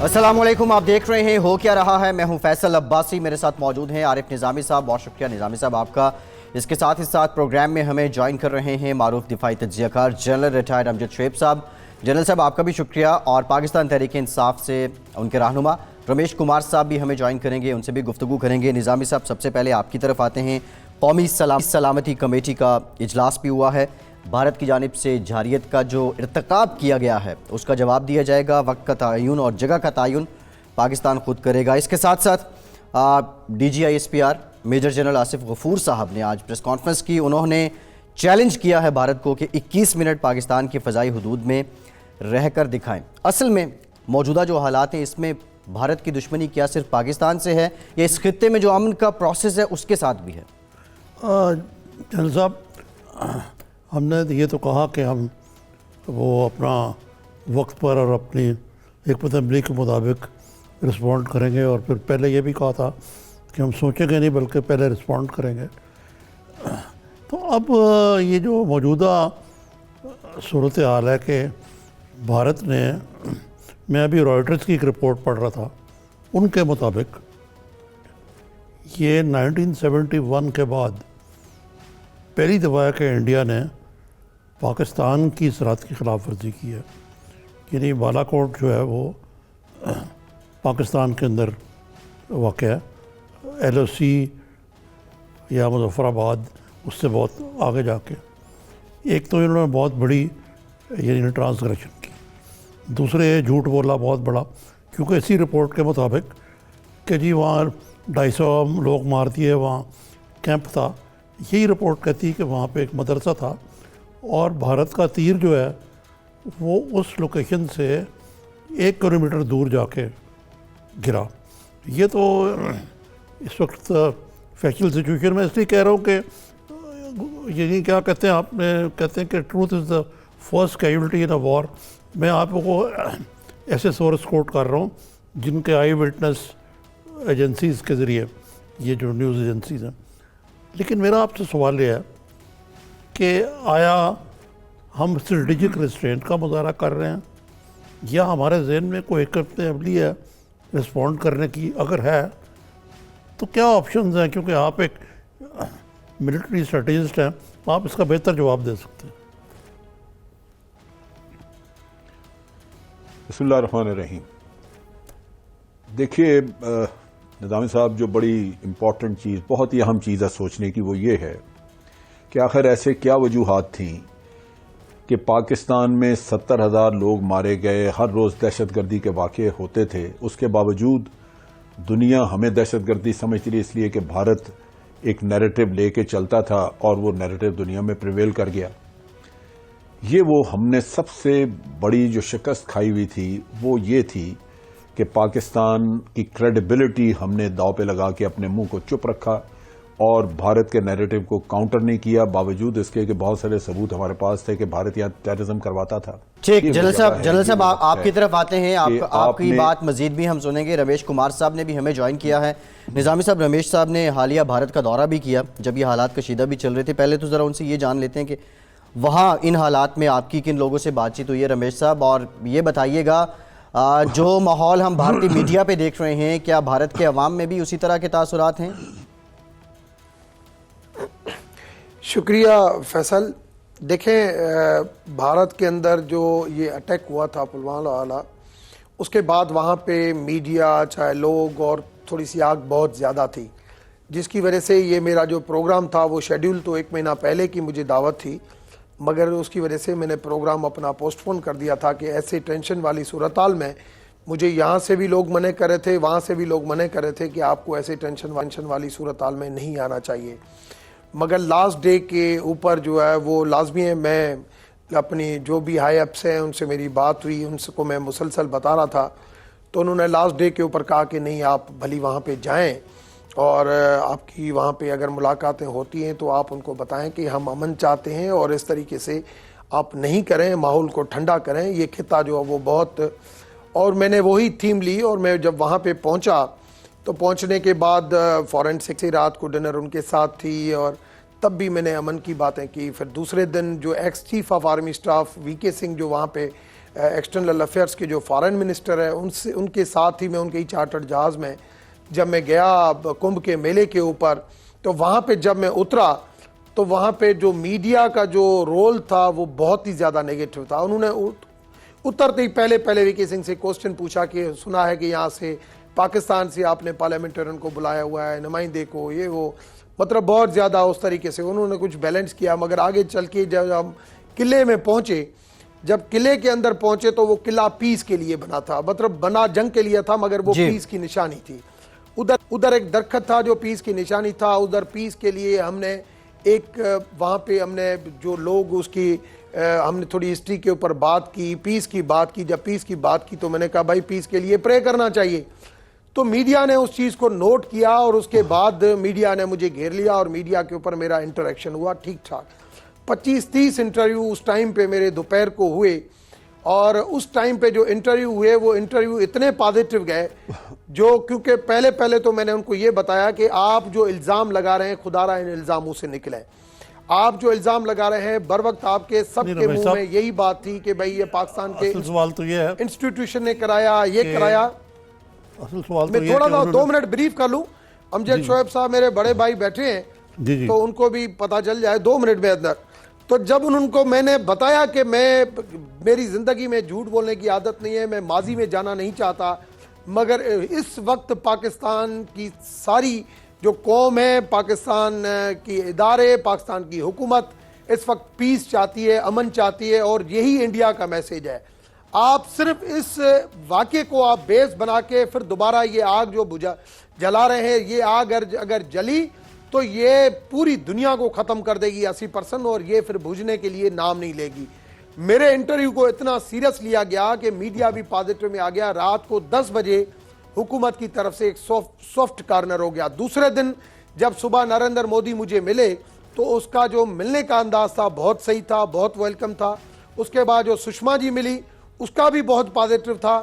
अस्सलामुअलैकुम, आप देख रहे हैं हो क्या रहा है। मैं हूं फैसल अब्बासी, मेरे साथ मौजूद हैं आरिफ निज़ामी साहब। बहुत शुक्रिया निज़ामी साहब आपका। इसके साथ ही साथ प्रोग्राम में हमें ज्वाइन कर रहे हैं मारूफ दिफाई तज्जियाकार जनरल रिटायर्ड अमजद शुएब साहब। जनरल साहब आपका भी शुक्रिया। और पाकिस्तान तहरीक इंसाफ से उनके रहनुमा रमेश कुमार साहब भी हमें ज्वाइन करेंगे, उनसे भी गुफ्तगू करेंगे। निज़ामी साहब सबसे पहले आपकी तरफ आते हैं। कौमी सलामती कमेटी का इजलास भी हुआ है। भारत की जानिब से जारियत का जो इर्तकाब किया गया है उसका जवाब दिया जाएगा। वक्त का तयन और जगह का तयन पाकिस्तान खुद करेगा। इसके साथ साथ DGISPR major general Asif Ghafoor साहब ने आज प्रेस कॉन्फ्रेंस की। उन्होंने चैलेंज किया है भारत को कि 21 मिनट पाकिस्तान की फ़ज़ाई हदूद में रहकर दिखाएं। असल में मौजूदा जो हालात हैं इसमें भारत की दुश्मनी क्या सिर्फ पाकिस्तान से है या इस खित्ते में जो अमन का प्रोसेस है उसके साथ भी है? जनरल साहब, हमने ये तो कहा कि हम वो अपना वक्त पर और अपनी एक असम्बली के मुताबिक रिस्पॉन्ड करेंगे, और फिर पहले ये भी कहा था कि हम सोचेंगे नहीं बल्कि पहले रिस्पॉन्ड करेंगे। तो अब ये जो मौजूदा सूरत हाल है कि भारत ने, मैं अभी रॉयटर्स की एक रिपोर्ट पढ़ रहा था, उनके मुताबिक ये 1971 के बाद पहली दफ़ा है कि इंडिया ने पाकिस्तान की सरहद की ख़िलाफ़ वर्जी की है। यानी बालाकोट जो है वो पाकिस्तान के अंदर वाक़ है, LOC या मुज़फ़्फ़राबाद उससे बहुत आगे जाके। एक तो इन्होंने बहुत बड़ी यानी ट्रांसग्रेशन की, दूसरे झूठ बोला बहुत बड़ा, क्योंकि इसी रिपोर्ट के मुताबिक कि जी वहाँ 250 लोग मार दिए, वहाँ कैंप था। यही रिपोर्ट कहती है कि वहाँ पे एक मदरसा था और भारत का तीर जो है वो उस लोकेशन से 1 किलोमीटर दूर जाके गिरा। ये तो इस वक्त फैक्चुअल सिचुएशन में इसलिए कह रहा हूँ कि ये क्या कहते हैं, आपने कहते हैं कि truth is the first casualty in a war. मैं आपको ऐसे सोर्स कोट कर रहा हूँ जिनके आई विटनेस एजेंसीज़ के ज़रिए, ये जो न्यूज़ एजेंसीज़ हैं। लेकिन मेरा आपसे सवाल ये है कि आया हम स्ट्रेटेजिक रिस्ट्रेंट का मुजाहरा कर रहे हैं या हमारे जहन में कोई हिकमत अमली है रिस्पॉन्ड करने की? अगर है तो क्या ऑप्शंस हैं? क्योंकि आप एक मिलिट्री स्ट्रेटेजिस्ट हैं, आप इसका बेहतर जवाब दे सकते हैं। बिस्मिल्लाहिर्रहमानिर्रहीम। देखिए निज़ामी साहब, जो बड़ी इम्पॉर्टेंट चीज़, बहुत ही अहम चीज़ है सोचने की, वो ये है कि आखिर ऐसे क्या वजूहात थी कि पाकिस्तान में 70,000 लोग मारे गए, हर रोज़ दहशतगर्दी के वाक़े होते थे, उसके बावजूद दुनिया हमें दहशतगर्दी समझती रही, इसलिए कि भारत एक नैरेटिव लेके चलता था और वो नैरेटिव दुनिया में प्रिवेल कर गया। ये वो हमने सबसे बड़ी जो शिकस्त खाई हुई थी वो ये थी कि पाकिस्तान की क्रेडिबिलिटी हमने दांव पे लगा के अपने मुंह को चुप रखा और भारत के नैरेटिव को काउंटर नहीं किया, बावजूद इसके कि बहुत सारे सबूत हमारे पास थे कि भारत यहाँ टेररिज्म करवाता था। ठीक, जनरल साहब आपकी तरफ आते हैं। आपकी बात मजीद भी हम सुनेंगे। रमेश कुमार साहब ने भी हमें ज्वाइन किया है। निज़ामी साहब, रमेश साहब ने हालिया भारत का दौरा भी किया जब ये हालात कशीदा भी चल रहे थे। पहले तो ज़रा उनसे ये जान लेते हैं कि वहाँ इन हालात में आपकी किन लोगों से बातचीत हुई है रमेश साहब, और ये बताइएगा जो माहौल हम भारतीय मीडिया पे देख रहे हैं, क्या भारत के अवाम में भी उसी तरह के तासुरात हैं? शुक्रिया फैसल। देखें, भारत के अंदर जो ये अटैक हुआ था पुलवामा वाला, उसके बाद वहाँ पे मीडिया, चाहे लोग, और थोड़ी सी आग बहुत ज़्यादा थी, जिसकी वजह से ये मेरा जो प्रोग्राम था वो शेड्यूल तो 1 महीना पहले की मुझे दावत थी, मगर उसकी वजह से मैंने प्रोग्राम अपना पोस्टपोन कर दिया था कि ऐसे टेंशन वाली सूरत हाल में मुझे यहाँ से भी लोग मने कर रहे थे, वहाँ से भी लोग मने कर रहे थे कि आपको ऐसे टेंशन वाली सूरत हाल में नहीं आना चाहिए। मगर लास्ट डे के ऊपर जो है वो लाजमी है, मैं अपनी जो भी हाई अप्स हैं उनसे मेरी बात हुई, उनको मैं मुसलसल बता रहा था, तो उन्होंने लास्ट डे के ऊपर कहा कि नहीं, आप भली वहाँ पे जाएं और आपकी वहाँ पे अगर मुलाकातें होती हैं तो आप उनको बताएं कि हम अमन चाहते हैं और इस तरीके से आप नहीं करें, माहौल को ठंडा करें। ये खिता जो है वो बहुत, और मैंने वही थीम ली। और मैं जब वहाँ पे पहुँचा तो पहुँचने के बाद फॉरेंसिक से रात को डिनर उनके साथ थी और तब भी मैंने अमन की बातें की। फिर दूसरे दिन जो ex chief of army staff VK Singh जो वहाँ पे एक्सटर्नल अफेयर्स के जो फॉरेन मिनिस्टर है उनसे, उनके साथ ही मैं उनके ही चार्टर्ड जहाज़ में जब मैं गया कुंभ के मेले के ऊपर, तो वहाँ पे जब मैं उतरा तो वहाँ पे जो मीडिया का जो रोल था वो बहुत ही ज़्यादा नेगेटिव था। उन्होंने उतरते ही पहले वीके सिंह से क्वेश्चन पूछा कि सुना है कि यहाँ से पाकिस्तान से आपने पार्लियामेंटेरियन को बुलाया हुआ है, नुमाइंदे को, ये वो, मतलब बहुत ज़्यादा उस तरीके से उन्होंने कुछ बैलेंस किया। मगर आगे चल के जब हम किले में पहुँचे, जब किले के अंदर पहुँचे तो वो किला पीस के लिए बना था, मतलब बना जंग के लिए था मगर वो पीस की निशानी थी। उधर एक दरख्त था जो पीस की निशानी था, उधर पीस के लिए हमने एक वहाँ पे हमने जो लोग उसकी हमने थोड़ी हिस्ट्री के ऊपर बात की, पीस की बात की। जब पीस की बात की तो मैंने कहा भाई पीस के लिए प्रे करना चाहिए। तो मीडिया ने उस चीज़ को नोट किया और उसके बाद मीडिया ने मुझे घेर लिया और मीडिया के ऊपर मेरा इंटरेक्शन हुआ ठीक ठाक। 25-30 इंटरव्यू उस टाइम पे मेरे दोपहर को हुए और उस टाइम पे जो इंटरव्यू हुए वो इंटरव्यू इतने पॉजिटिव गए जो, क्योंकि पहले तो मैंने उनको ये बताया कि आप जो इल्ज़ाम लगा रहे हैं खुदारा इन इल्ज़ामों से निकले। आप जो इल्ज़ाम लगा रहे हैं बर वक्त आपके सबके मुंह में यही बात थी कि भाई ये पाकिस्तान के सवाल तो ये है इंस्टीट्यूशन ने कराया, ये कराया। असल सवाल मैं थोड़ा सा 2 मिनट ब्रीफ कर लूं। अमजद शोएब साहब मेरे बड़े भाई बैठे हैं, जी। तो उनको भी पता चल जाए 2 मिनट में अंदर। तो जब उनको मैंने बताया कि मेरी जिंदगी में झूठ बोलने की आदत नहीं है, मैं माजी में जाना नहीं चाहता, मगर इस वक्त पाकिस्तान की सारी जो कौम है, पाकिस्तान की इदारे, पाकिस्तान की हुकूमत इस वक्त पीस चाहती है, अमन चाहती है और यही इंडिया का मैसेज है। आप सिर्फ इस वाक़े को आप बेस बना के फिर दोबारा ये आग जो जला रहे हैं, ये आग अगर जली तो ये पूरी दुनिया को ख़त्म कर देगी 80% और ये फिर बुझने के लिए नाम नहीं लेगी। मेरे इंटरव्यू को इतना सीरियस लिया गया कि मीडिया भी पॉजिटिव में आ गया। रात को 10 बजे हुकूमत की तरफ से एक सॉफ्ट कार्नर हो गया। दूसरे दिन जब सुबह नरेंद्र मोदी मुझे मिले तो उसका जो मिलने का अंदाज था बहुत सही था, बहुत वेलकम था। उसके बाद जो सुषमा जी मिली उसका भी बहुत पॉजिटिव था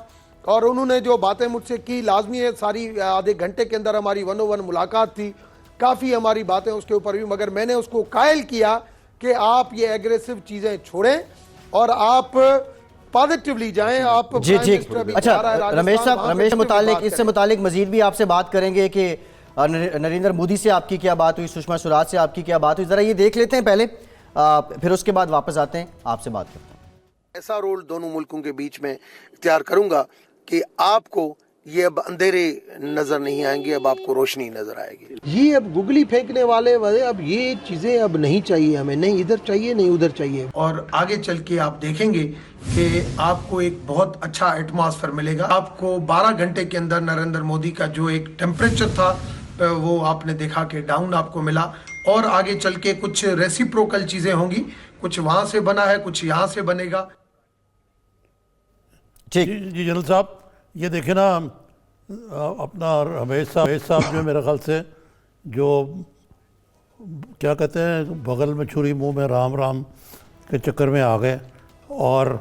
और उन्होंने जो बातें मुझसे की, लाजमी है सारी आधे घंटे के अंदर हमारी 1-on-1 मुलाकात थी, काफ़ी हमारी बातें उसके ऊपर भी। मगर मैंने उसको कायल किया कि आप ये एग्रेसिव चीज़ें छोड़ें और आप पॉजिटिवली जाएं। आप जी। अच्छा रमेश साहब, रमेश मुतालिक इससे मुतालिक मजीद भी आपसे बात करेंगे कि नरेंद्र मोदी से आपकी क्या बात हुई, सुषमा स्वराज से आपकी क्या बात हुई, जरा ये देख लेते हैं पहले, फिर उसके बाद वापस आते हैं आपसे बात करते हैं। ऐसा रोल दोनों मुल्कों के बीच में इख्तियार करूंगा कि आपको ये अब अंधेरे नजर नहीं आएंगे, अब आपको रोशनी नजर आएगी। ये अब गुगली फेंकने वाले अब ये चीजें अब नहीं चाहिए हमें, नहीं इधर चाहिए नहीं उधर चाहिए। और आगे चल के आप देखेंगे कि आपको एक बहुत अच्छा एटमॉस्फेयर मिलेगा। आपको 12 घंटे के अंदर नरेंद्र मोदी का जो एक टेम्परेचर था वो आपने देखा कि डाउन आपको मिला। और आगे चल के कुछ रेसिप्रोकल चीजें होंगी, कुछ वहां से बना है, कुछ यहाँ से बनेगा। जी जनरल साहब, ये देखे ना अपना रमेश साहब जो मेरे ख्याल से जो क्या कहते हैं बगल में छुरी मुंह में राम राम के चक्कर में आ गए और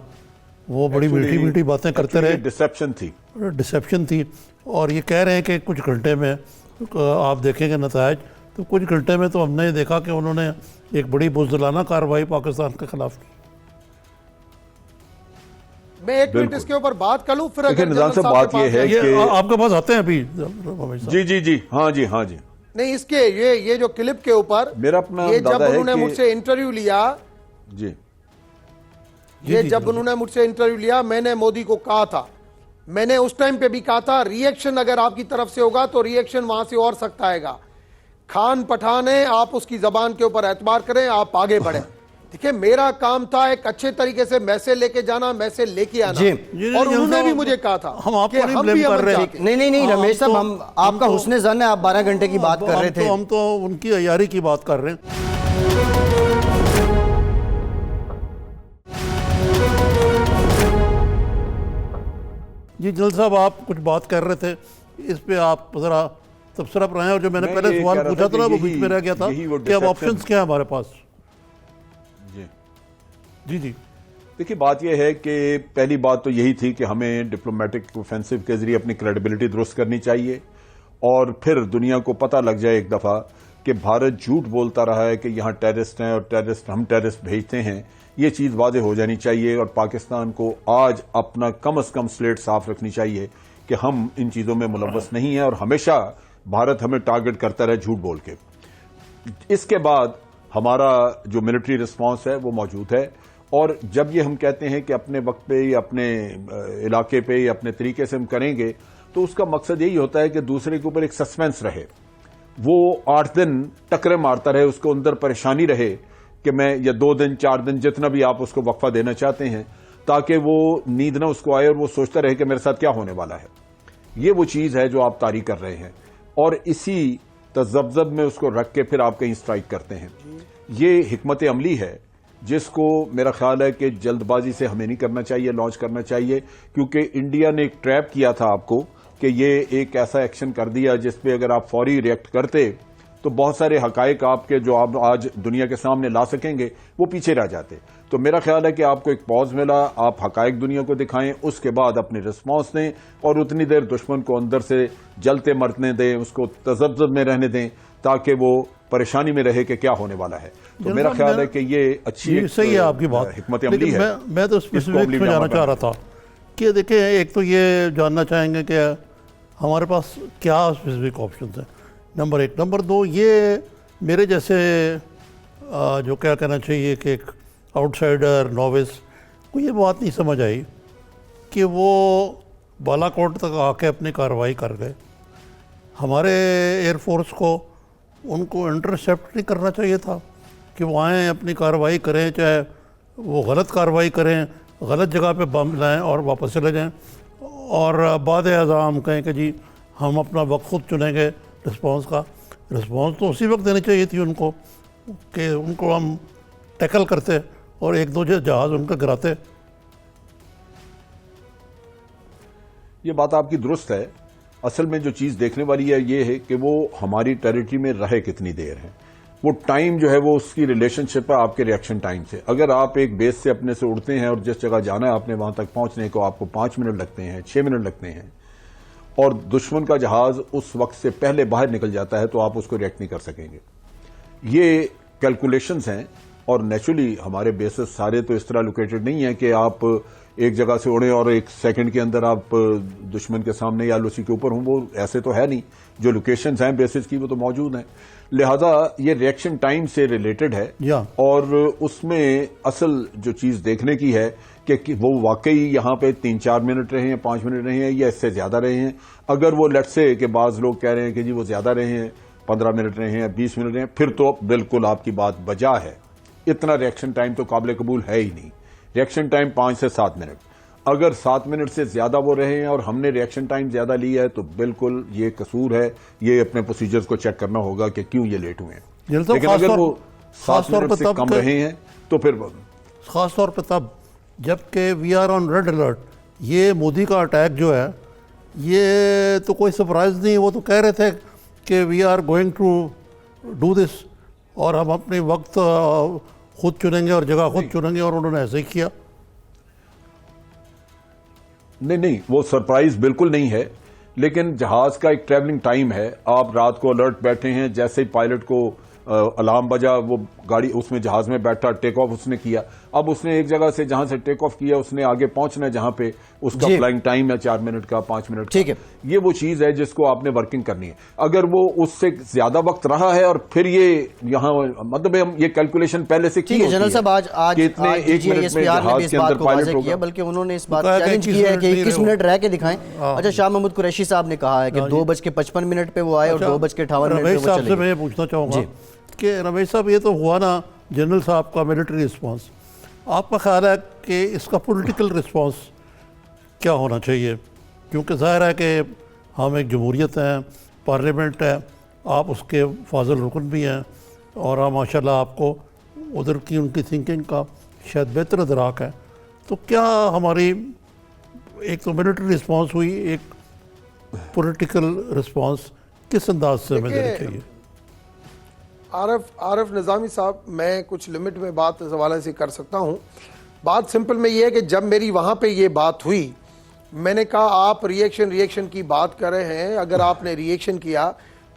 वो बड़ी मीठी बातें करते रहे। डिसेप्शन थी और ये कह रहे हैं कि कुछ घंटे में आप देखेंगे नतायज, तो कुछ घंटे में तो हमने देखा कि उन्होंने एक बड़ी बुज़दिलाना कार्रवाई पाकिस्तान के खिलाफ की। मैं 1 मिनट इसके ऊपर बात कर लूं, फिर अगर निजाम साहब बात ये है कि आपके पास आते हैं अभी। जी हाँ जी नहीं, इसके ये जो क्लिप के ऊपर मेरा अपना ये जब उन्होंने मुझसे इंटरव्यू लिया जी, ये जब उन्होंने मुझसे इंटरव्यू लिया, मैंने मोदी को कहा था, मैंने उस टाइम पे भी कहा था रिएक्शन अगर आपकी तरफ से होगा तो रिएक्शन वहां से और सख्त आएगा। खान पठान है, आप उसकी जबान के ऊपर एतबार करें, आप आगे बढ़े। देखिए मेरा काम था एक अच्छे तरीके से मैसेज लेके जाना, मैसेज लेके आना। और उन्होंने भी मुझे कहा था हम आपको नहीं ब्लेम कर रहे हैं। नहीं रमेश साहब, हम आपका हुस्ने ज़न है, आप 12 घंटे की बात कर रहे थे। हम तो उनकी अयारी की बात कर रहे हैं। जी जनरल साहब, आप कुछ बात कर रहे थे, इस पे आप जरा तबसरा पर आए। और जो मैंने पहले सवाल पूछा था ना वो बीच में रह गया था कि अब ऑप्शंस क्या है हमारे पास। जी देखिए बात यह है कि पहली बात तो यही थी कि हमें डिप्लोमेटिक ऑफेंसिव के जरिए अपनी क्रेडिबिलिटी दुरुस्त करनी चाहिए और फिर दुनिया को पता लग जाए एक दफा कि भारत झूठ बोलता रहा है कि यहाँ टेररिस्ट हैं और हम टेररिस्ट भेजते हैं। ये चीज़ वाज़ेह हो जानी चाहिए और पाकिस्तान को आज अपना कम से कम स्लेट साफ रखनी चाहिए कि हम इन चीज़ों में मुलव्वस नहीं हैं और हमेशा भारत हमें टारगेट करता रहे झूठ बोल के। इसके बाद हमारा जो मिलिट्री रिस्पांस है वो मौजूद है और जब ये हम कहते हैं कि अपने वक्त पे या अपने इलाके पे या अपने तरीके से हम करेंगे तो उसका मकसद यही होता है कि दूसरे के ऊपर एक सस्पेंस रहे, वो 8 दिन टकरे मारता रहे, उसको अंदर परेशानी रहे कि मैं या 2 दिन 4 दिन जितना भी आप उसको वक्फा देना चाहते हैं, ताकि वो नींद ना उसको आए और वो सोचता रहे कि मेरे साथ क्या होने वाला है। ये वो चीज़ है जो आप तारी कर रहे हैं और इसी तजब्जब में उसको रख के फिर आप कहीं स्ट्राइक करते हैं। ये हिकमत अमली है जिसको मेरा ख्याल है कि जल्दबाजी से हमें नहीं करना चाहिए, लॉन्च करना चाहिए, क्योंकि इंडिया ने एक ट्रैप किया था आपको कि ये एक ऐसा एक्शन कर दिया जिसपे अगर आप फौरी रिएक्ट करते तो बहुत सारे हकायक आपके जो आप आज दुनिया के सामने ला सकेंगे वो पीछे रह जाते। तो मेरा ख्याल है कि आपको एक पॉज मिला, आप हकायक दुनिया को दिखाएं, उसके बाद अपनी रिस्पॉन्स दें और उतनी देर दुश्मन को अंदर से जलते मरने दें, उसको तजब्जब में रहने दें ताकि वो परेशानी में रहे कि क्या होने वाला है। तो मेरा ख्याल है कि ये अच्छी सही है आपकी बात, हिकमत अमली है। मैं तो स्पेसिफिक में जाना चाह रहा था कि देखिए, एक तो ये जानना चाहेंगे कि हमारे पास क्या स्पेसिफिक ऑप्शंस हैं, नंबर 1। नंबर 2, ये मेरे जैसे जो क्या कहना चाहिए कि एक आउटसाइडर नॉविस को ये बात नहीं समझ आई कि वो बालाकोट तक आके अपनी कार्रवाई कर गए। हमारे एयरफोर्स को उनको इंटरसेप्ट नहीं करना चाहिए था कि वो आएँ अपनी कार्रवाई करें, चाहे वो गलत कार्रवाई करें, गलत जगह पे बम लाएं और वापस चले जाएं और बाद अज़ाम कहें कि जी हम अपना वक्त खुद चुनेंगे रिस्पांस का। रिस्पांस तो उसी वक्त देनी चाहिए थी उनको कि उनको हम टैकल करते और 1-2 जहाज़ उनका गिराते। ये बात आपकी दुरुस्त है। असल में जो चीज़ देखने वाली है ये है कि वो हमारी टेरिटरी में रहे कितनी देर है। वो टाइम जो है वो उसकी रिलेशनशिप है आपके रिएक्शन टाइम से। अगर आप एक बेस से अपने से उड़ते हैं और जिस जगह जाना है आपने वहां तक पहुंचने को आपको 5 मिनट लगते हैं, 6 मिनट लगते हैं और दुश्मन का जहाज उस वक्त से पहले बाहर निकल जाता है तो आप उसको रिएक्ट नहीं कर सकेंगे। ये कैलकुलेशंस हैं और नेचुरली हमारे बेसेस सारे तो इस तरह लोकेटेड नहीं है कि आप एक जगह से उड़े और 1 सेकंड के अंदर आप दुश्मन के सामने या उसी के ऊपर हों, वो ऐसे तो है नहीं। जो लोकेशंस हैं बेसिस की वो तो मौजूद हैं, लिहाजा ये रिएक्शन टाइम से रिलेटेड है और उसमें असल जो चीज़ देखने की है कि वो वाकई यहाँ पे 3-4 मिनट रहे हैं, 5 मिनट रहे हैं या इससे ज़्यादा रहे हैं। अगर वो लेट्स से कि बाज़ लोग कह रहे हैं कि जी वो ज़्यादा रहे हैं, 15 मिनट रहे हैं, 20 मिनट रहे हैं, फिर तो बिल्कुल आपकी बात बजा है। इतना रिएक्शन टाइम तो काबिल कबूल है ही नहीं। रिएक्शन टाइम 5 से 7 मिनट। अगर 7 मिनट से ज्यादा वो रहे हैं और हमने रिएक्शन टाइम ज्यादा लिया है तो बिल्कुल ये कसूर है। ये अपने प्रोसीजर्स को चेक करना होगा कि क्यों ये लेट हुए हैं। लेकिन अगर वो 7 मिनट से कम रहे हैं तो फिर खास तौर पर तब जबकि we are on red alert. ये मोदी का अटैक जो है ये तो कोई सरप्राइज नहीं। वो तो कह रहे थे कि we are going to do this और हम अपने वक्त खुद चुनेंगे और जगह खुद चुनेंगे और उन्होंने ऐसे ही किया। नहीं, वो सरप्राइज बिल्कुल नहीं है, लेकिन जहाज का एक ट्रैवलिंग टाइम है। आप रात को अलर्ट बैठे हैं, जैसे ही पायलट को अलार्म बजा वो गाड़ी उसमें जहाज में बैठा, टेक ऑफ उसने किया। अब उसने एक जगह से जहां से टेक ऑफ किया उसने आगे पहुंचना है जहां पे उसका फ्लाइंग टाइम है 4 मिनट का, 5 मिनट का। ठीक है, ये वो चीज है जिसको आपने वर्किंग करनी है। अगर वो उससे ज्यादा वक्त रहा है और फिर ये यहाँ मतलब हम ये कैलकुलेशन पहले से की होती है। जनरल साहब आज इतने 1 मिनट में जहाज के अंदर पायलट होगा, बल्कि उन्होंने इस बात चैलेंज किया है कि 21 मिनट रह के दिखाएं। अच्छा, शाह महमूद कुरैशी साहब ने कहा है कि 2:55 पे वो आए और 2:58 पे वो चले गए। मैं पूछना चाहूंगा कि रमेश साहब ये तो हुआ ना जनरल साहब का मिलिट्री रिस्पांस। आपका ख्याल है कि इसका पॉलिटिकल रिस्पांस क्या होना चाहिए? क्योंकि ज़ाहिर है कि हम एक जमहूरियत हैं, पार्लियामेंट है, आप उसके फाजिल रुकन भी हैं और माशाल्लाह आपको उधर की उनकी थिंकिंग का शायद बेहतर इदराक है। तो क्या हमारी एक तो मिलिट्री रिस्पांस हुई, एक पॉलिटिकल रिस्पांस किस अंदाज से हमें देनी चाहिए? आरिफ निज़ामी साहब, मैं कुछ लिमिट में बात इस हवाले से कर सकता हूँ। बात सिंपल में ये है कि जब मेरी वहाँ पे ये बात हुई, मैंने कहा आप रिएक्शन की बात कर रहे हैं, अगर आपने रिएक्शन किया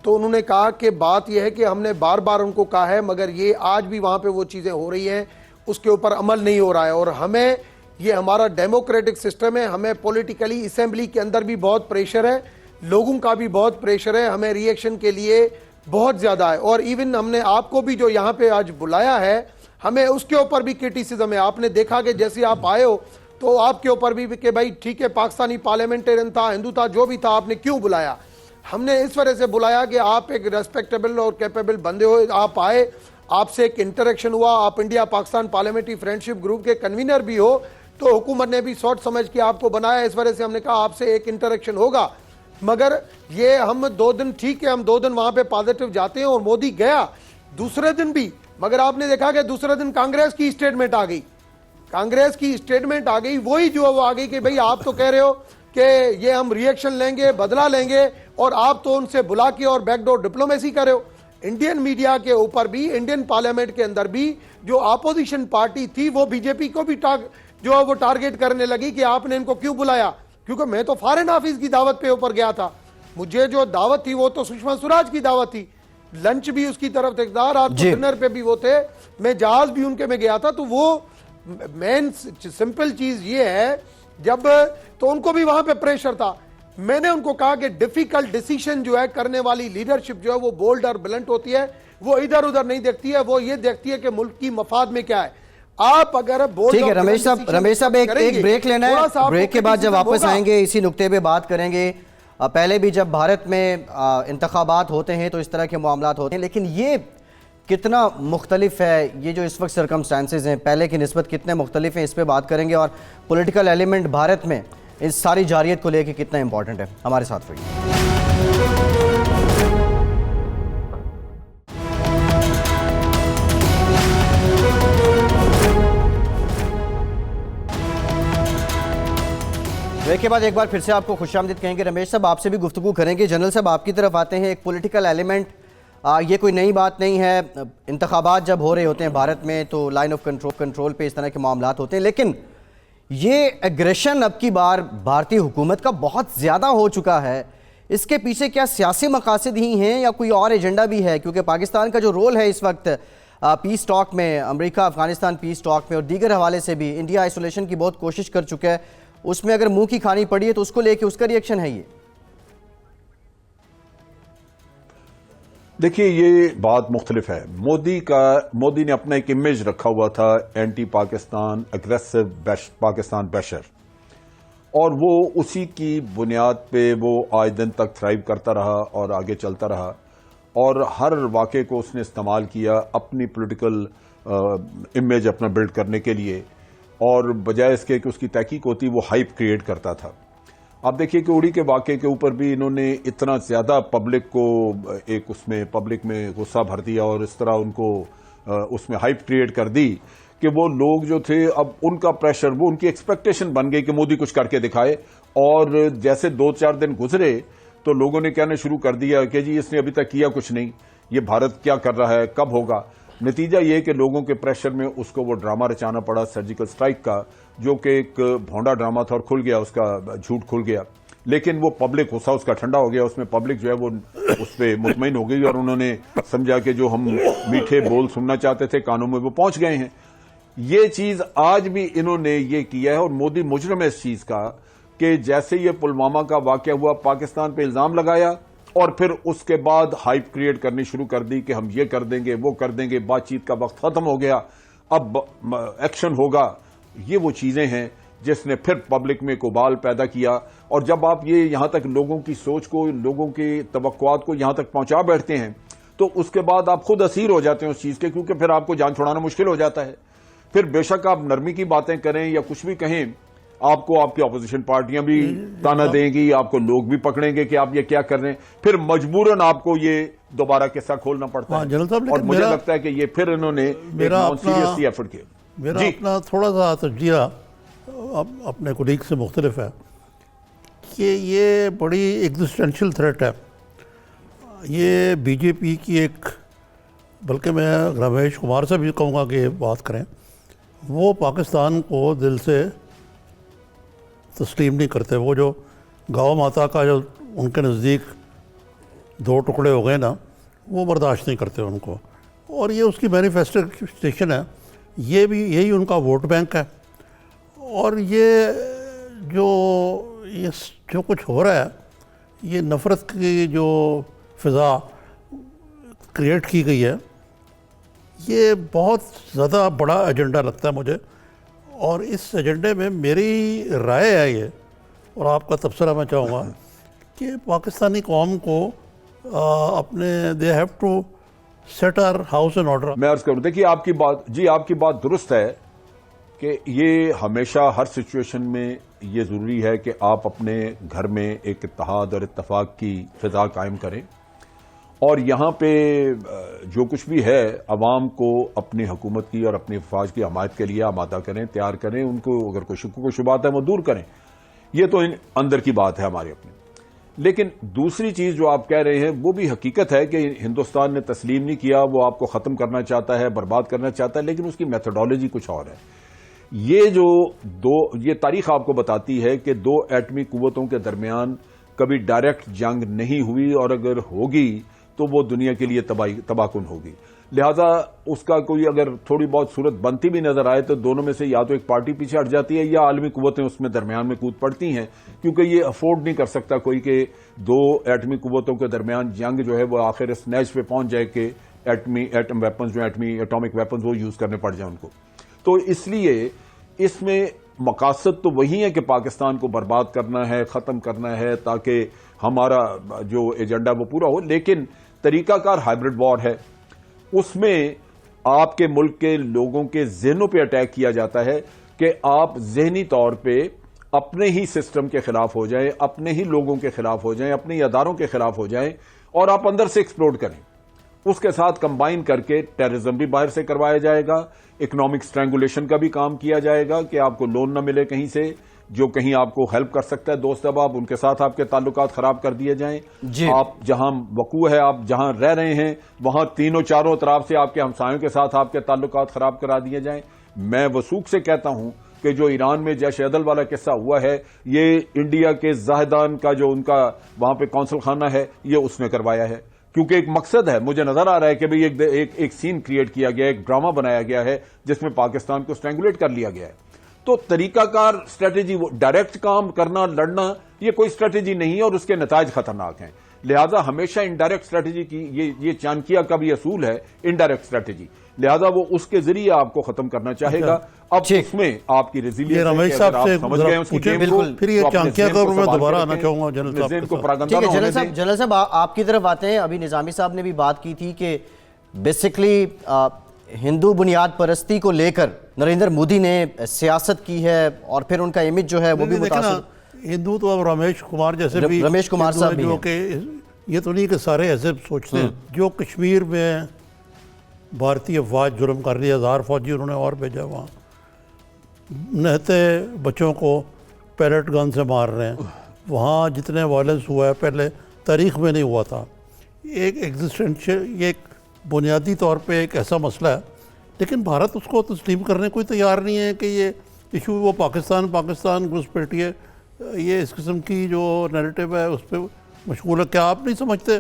तो उन्होंने कहा कि बात यह है कि हमने बार बार उनको कहा है, मगर ये आज भी वहाँ पे वो चीज़ें हो रही हैं उसके ऊपर अमल नहीं हो रहा है। और हमें, ये हमारा डेमोक्रेटिक सिस्टम है, हमें पॉलिटिकली असेंबली के अंदर भी बहुत प्रेशर है, लोगों का भी बहुत प्रेशर है, हमें रिएक्शन के लिए बहुत ज्यादा है। और इवन हमने आपको भी जो यहाँ पे आज बुलाया है, हमें उसके ऊपर भी क्रिटिसिज्म है। आपने देखा कि जैसे आप आए हो तो आपके ऊपर भी कि भाई ठीक है, पाकिस्तानी पार्लियामेंटेरियन था, हिंदू था, जो भी था, आपने क्यों बुलाया? हमने इस वजह से बुलाया कि आप एक रेस्पेक्टेबल और कैपेबल बंदे हो, आप आए, आपसे एक इंटरेक्शन हुआ, आप India Pakistan parliamentary friendship group के कन्वीनर भी हो, तो हुकूमत ने भी सोच समझ के आपको बनाया। इस वजह से हमने कहा आपसे एक इंटरेक्शन होगा। मगर ये हम 2 दिन, ठीक है, हम 2 दिन वहां पे पॉजिटिव जाते हैं और मोदी गया दूसरे दिन भी, मगर आपने देखा कि दूसरे दिन कांग्रेस की स्टेटमेंट आ गई, कांग्रेस की स्टेटमेंट आ गई, वही जो वो आ गई कि भाई आप तो कह रहे हो कि ये हम रिएक्शन लेंगे, बदला लेंगे, और आप तो उनसे बुला के और बैकडोर डिप्लोमेसी कर रहे हो। इंडियन मीडिया के ऊपर भी, इंडियन पार्लियामेंट के अंदर भी जो अपोजिशन पार्टी थी वो बीजेपी को भी जो वो टारगेट करने लगी कि आपने इनको क्यों बुलाया, क्योंकि मैं तो फॉरेन ऑफिस की दावत पे ऊपर गया था, मुझे जो दावत थी वो तो सुषमा स्वराज की दावत थी, लंच भी उसकी तरफ थे, रात को डिनर पे भी वो थे, मैं जहाज भी उनके में गया था। तो वो मेन सिंपल चीज ये है, जब तो उनको भी वहां पे प्रेशर था। मैंने उनको कहा कि डिफिकल्ट डिसीजन जो है करने वाली लीडरशिप जो है वो बोल्ड और ब्लंट होती है, वो इधर उधर नहीं देखती है, वो ये देखती है कि मुल्क की मफाद में क्या है। आप अगर बोल्ड, ठीक है रमेश साहब एक ब्रेक लेना है, ब्रेक के बाद जब वापस आएंगे इसी नुक्ते पे बात करेंगे। पहले भी जब भारत में इंतखाबात होते हैं तो इस तरह के मामलात होते हैं, लेकिन ये कितना मुख्तलिफ है, ये जो इस वक्त सर्कमस्टांसेस हैं पहले की निस्बत कितने मुख्तलिफ हैं, इस पर बात करेंगे। और पॉलिटिकल एलिमेंट भारत में इस सारी जारियत को लेकर कितना इंपॉर्टेंट है, हमारे साथ रहिए। ब्रेक के बाद एक बार फिर से आपको खुशामदीद कहेंगे। रमेश साहब आपसे भी गुफ्तगू करेंगे। जनरल साहब आपकी तरफ आते हैं। एक पॉलिटिकल एलिमेंट, ये कोई नई बात नहीं है, इंतखाबात जब हो रहे होते हैं भारत में तो लाइन ऑफ कंट्रोल पे इस तरह के मामलात होते हैं, लेकिन ये एग्रेशन अब की बार भारतीय हुकूमत का बहुत ज़्यादा हो चुका है। इसके पीछे क्या सियासी मकासद ही हैं या कोई और एजेंडा भी है? क्योंकि पाकिस्तान का जो रोल है इस वक्त पीस टॉक में, अमेरिका अफगानिस्तान पीस टॉक में और दीगर हवाले से भी इंडिया आइसोलेशन की बहुत कोशिश कर चुका है, उसमें अगर मुंह की खानी पड़ी है तो उसको लेके उसका रिएक्शन है ये। देखिए, ये बात मुख्तलिफ है। मोदी ने अपना एक इमेज रखा हुआ था, एंटी पाकिस्तान, अग्रेसिव पाकिस्तान बैशर, और वो उसी की बुनियाद पे वो आज दिन तक थ्राइव करता रहा और आगे चलता रहा, और हर वाक़े को उसने इस्तेमाल किया अपनी पॉलिटिकल इमेज अपना बिल्ड करने के लिए, और बजाय इसके कि उसकी तहकीक होती वो हाइप क्रिएट करता था। आप देखिए कि उड़ी के वाक़े के ऊपर भी इन्होंने इतना ज़्यादा पब्लिक को एक उसमें पब्लिक में गुस्सा भर दिया और इस तरह उनको उसमें हाइप क्रिएट कर दी कि वो लोग जो थे, अब उनका प्रेशर, वो उनकी एक्सपेक्टेशन बन गई कि मोदी कुछ करके दिखाए। और जैसे 2-4 दिन गुजरे तो लोगों ने कहना शुरू कर दिया कि जी इसने अभी तक किया कुछ नहीं, ये भारत क्या कर रहा है, कब होगा। नतीजा ये कि लोगों के प्रेशर में उसको वो ड्रामा रचाना पड़ा सर्जिकल स्ट्राइक का, जो कि एक भोंडा ड्रामा था और खुल गया, उसका झूठ खुल गया। लेकिन वो पब्लिक गुस्सा उसका ठंडा हो गया, उसमें पब्लिक जो है वो उस पर मुतमईन हो गई और उन्होंने समझा कि जो हम मीठे बोल सुनना चाहते थे कानों में वो पहुंच गए हैं। ये चीज आज भी इन्होंने ये किया है, और मोदी मुजरिम है इस चीज का कि जैसे ये पुलवामा का वाकया हुआ, पाकिस्तान पे इल्जाम लगाया और फिर उसके बाद हाइप क्रिएट करनी शुरू कर दी कि हम ये कर देंगे, वो कर देंगे, बातचीत का वक्त खत्म हो गया, अब एक्शन होगा। ये वो चीजें हैं जिसने फिर पब्लिक में एक उबाल पैदा किया। और जब आप ये यहां तक लोगों की सोच को, लोगों की तवक्कुआत को यहां तक पहुंचा बैठते हैं तो उसके बाद आप खुद असीर हो जाते हैं उस चीज के, क्योंकि फिर आपको जान छुड़ाना मुश्किल हो जाता है। फिर बेशक आप नरमी की बातें करें या कुछ भी कहें, आपको आपकी अपोजिशन पार्टियां भी ताना देंगी, आपको लोग भी पकड़ेंगे कि आप ये क्या कर रहे हैं, फिर मजबूरन आपको ये दोबारा किस्सा खोलना पड़ता है। और मुझे लगता है कि ये फिर इन्होंने सीरियसली एफर्ट किया। मेरा अपना थोड़ा सा तजिया अपने कोलीग से मुख्तलिफ है कि ये बड़ी एग्जिस्टेंशियल थ्रेट है। ये बीजेपी की एक, बल्कि मैं रमेश कुमार से भी कहूँगा कि बात करें, वो पाकिस्तान को दिल से तस्लीम नहीं करते। वो जो गौ माता का जो उनके नज़दीक 2 टुकड़े हो गए ना, वो बर्दाश्त नहीं करते उनको, और ये उसकी मैनिफेस्टेशन है ये भी यही उनका वोट बैंक है। और ये जो कुछ हो रहा है, ये नफ़रत की जो फ़िज़ा क्रिएट की गई है, ये बहुत ज़्यादा बड़ा एजेंडा लगता है मुझे। और इस एजेंडे में मेरी राय है ये, और आपका तबसरा मैं चाहूँगा कि पाकिस्तानी कौम को अपने they have to set our house in order. मैं अर्ज करूं, देखिए आपकी बात दुरुस्त है कि ये हमेशा हर सिचुएशन में ये ज़रूरी है कि आप अपने घर में एक इत्तेहाद और इत्तेफाक की फ़िज़ा कायम करें, और यहाँ पे जो कुछ भी है अवाम को अपनी हुकूमत की और अपनी अफवाज की हमायत के लिए आमादा करें, तैयार करें, उनको अगर कोई शुक्र को शुबात है वो दूर करें। ये तो अंदर की बात है हमारी अपनी। लेकिन दूसरी चीज़ जो आप कह रहे हैं वो भी हकीकत है कि हिंदुस्तान ने तस्लीम नहीं किया, वो आपको ख़त्म करना चाहता है, बर्बाद करना चाहता है, लेकिन उसकी मेथोडोलॉजी कुछ और है। ये तारीख आपको बताती है कि दो एटमी कुव्वतों के दरमियान कभी डायरेक्ट जंग नहीं हुई, और अगर होगी तो वो दुनिया के लिए तबाहकुन होगी। लिहाजा उसका कोई अगर थोड़ी बहुत सूरत बनती भी नजर आए तो दोनों में से या तो एक पार्टी पीछे हट जाती है या आलमी कुव्वतें उसमें दरमियान में कूद पड़ती हैं, क्योंकि ये अफोर्ड नहीं कर सकता कोई कि दो एटमी कुव्वतों के दरमियान जंग जो है वो आखिर इस नैज पे पहुंच जाए कि एटम वेपन्स जो एटॉमिक वेपन्स वो यूज करने पड़ जाए उनको। तो इसलिए इसमें मकासद तो वही है कि पाकिस्तान को बर्बाद करना है, खत्म करना है, ताकि हमारा जो एजेंडा वो पूरा हो। लेकिन तरीकाकार हाइब्रिड वॉर है, उसमें आपके मुल्क के लोगों के ज़हनों पे अटैक किया जाता है कि आप ज़हनी तौर पे अपने ही सिस्टम के खिलाफ हो जाएं, अपने ही लोगों के खिलाफ हो जाएं, अपने ही अदारों के खिलाफ हो जाएं, और आप अंदर से एक्सप्लोड करें। उसके साथ कंबाइन करके टेररिज्म भी बाहर से करवाया जाएगा, इकोनॉमिक स्ट्रैंगुलेशन का भी काम किया जाएगा कि आपको लोन न मिले कहीं से, जो कहीं आपको हेल्प कर सकता है दोस्त अहबाब, उनके साथ आपके ताल्लुकात खराब कर दिए जाएं। आप जहां वकू है, आप जहां रह रहे हैं, वहां तीनों चारों तरफ से आपके हमसायों के साथ आपके ताल्लुकात खराब करा दिए जाएं। मैं वसूख से कहता हूं कि जो ईरान में जैश अदल वाला किस्सा हुआ है, ये इंडिया के जाहिदान का जो उनका वहां पे कौंसल खाना है, ये उसने करवाया है, क्योंकि एक मकसद है। मुझे नजर आ रहा है कि भाई एक सीन क्रिएट किया गया, एक ड्रामा बनाया गया है जिसमें पाकिस्तान को स्ट्रैंगुलेट कर लिया गया है। तो तरीकाकार स्ट्रेटेजी, वो डायरेक्ट काम करना, लड़ना, ये कोई स्ट्रेटेजी नहीं है और उसके नताज खतरनाक हैं। लिहाजा हमेशा इनडायरेक्ट स्ट्रेटेजी की ये चाणक्य का भी असूल है, इनडायरेक्ट स्ट्रेटेजी। लिहाजा वो उसके जरिए आपको खत्म करना चाहेगा। अब उसमें आपकी रेजिलियंस, रमेश साहब से समझ गए उसकी गेम को, फिर ये चाणक्य का मैं दोबारा आना चाहूंगा जनरल साहब को। ठीक है जनरल साहब आपकी तरफ आते हैं। अभी निजामी साहब ने भी बात की थी कि बेसिकली हिंदू बुनियाद परस्ती को लेकर नरेंद्र मोदी ने सियासत की है और फिर उनका इमेज जो है वो भी मुतासिर। हिंदू तो अब रमेश कुमार जैसे भी, रमेश कुमार साहब जो कि ये तो नहीं कि सारे ऐसे सोचते हैं। जो कश्मीर में भारतीय अफवाज जुर्म कर रही है, 1000 फौजी उन्होंने और भेजा, वहाँ नहते बच्चों को पैलेट गन से मार रहे हैं। वहाँ जितने वायलेंस हुआ है पहले तारीख में नहीं हुआ था। एक एग्जिस्टेंशियल, ये एक बुनियादी तौर पे एक ऐसा मसला है, लेकिन भारत उसको तस्लीम करने को तैयार नहीं है कि ये इशू वो पाकिस्तान घुसपैठी है, ये इस किस्म की जो नैरेटिव है उस पर मशगूल है। क्या आप नहीं समझते